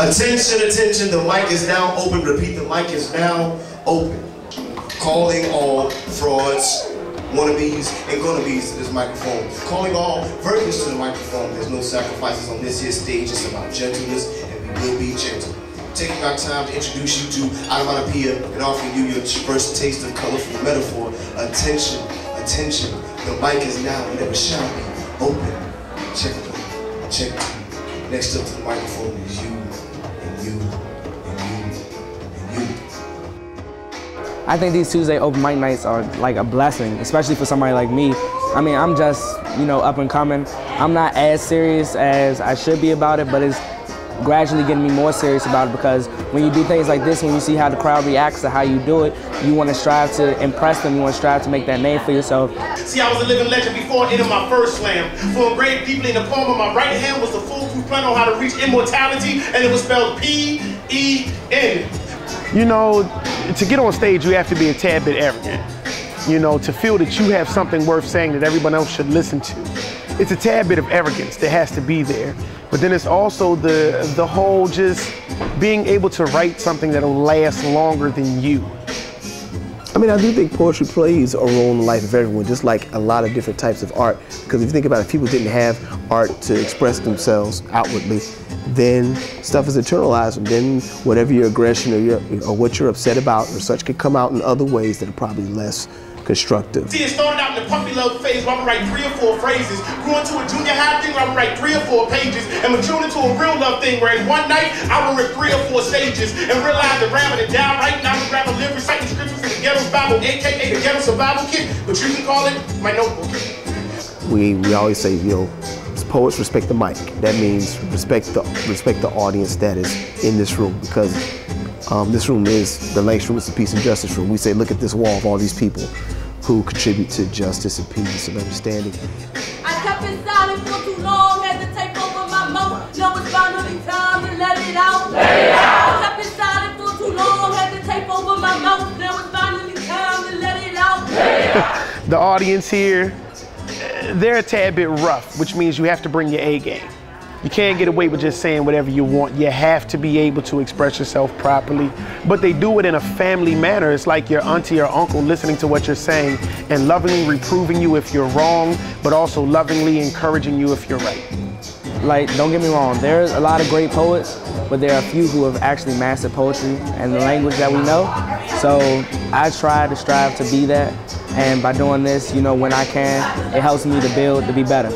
Attention, attention, the mic is now open. Repeat, the mic is now open. Calling all frauds, wannabes, and gonnabes to this microphone. Calling all virgins to the microphone. There's no sacrifices on this here stage. It's about gentleness, and we will be gentle. Taking our time to introduce you to onomatopoeia and offering you your first taste of colorful metaphor. Attention, attention, the mic is now and never shall be open. Check it, check it. Next up to the microphone is you. I think these Tuesday open mic nights are like a blessing, especially for somebody like me. I mean, I'm just, up and coming. I'm not as serious as I should be about it, but it's gradually getting me more serious about it, because when you do things like this, when you see how the crowd reacts to how you do it, you want to strive to impress them, you want to strive to make that name for yourself. See, I was a living legend before I entered my first slam. For engraved deeply in the palm of my right hand was the foolproof plan on how to reach immortality, and it was spelled P-E-N. To get on stage, you have to be a tad bit arrogant. To feel that you have something worth saying that everyone else should listen to. It's a tad bit of arrogance that has to be there. But then it's also the whole just being able to write something that'll last longer than you. I mean, I do think poetry plays a role in the life of everyone, just like a lot of different types of art. Because if you think about it, if people didn't have art to express themselves outwardly, then stuff is internalized, and then whatever your aggression or what you're upset about or such could come out in other ways that are probably less constructive. See, it started out in the puppy love phase where I would write 3 or 4 phrases, grew into a junior high thing where I would write 3 or 4 pages, and matured into a real love thing where in one night I would rip 3 or 4 stages and realize that rapping it down right now, I would rap a live reciting scriptures from the ghetto's Bible, aka the ghetto survival kit, but you can call it my notebook. We always say, poets respect the mic. That means respect the audience that is in this room, because this room is the Langston Room, it's the peace and justice room. We say, look at this wall of all these people who contribute to justice and peace and understanding. I kept it silent for too long, had to take over my mouth. Now it's finally time to let it out. Let it out. I kept it silent for too long, had to take over my mouth. Now it's finally time to let it out. Let it out. The audience here, they're a tad bit rough, which means you have to bring your A game. You can't get away with just saying whatever you want. You have to be able to express yourself properly. But they do it in a family manner. It's like your auntie or uncle listening to what you're saying and lovingly reproving you if you're wrong, but also lovingly encouraging you if you're right. Like, don't get me wrong, there's a lot of great poets, but there are a few who have actually mastered poetry and the language that we know. So I try to strive to be that. And by doing this, when I can, it helps me to build to be better.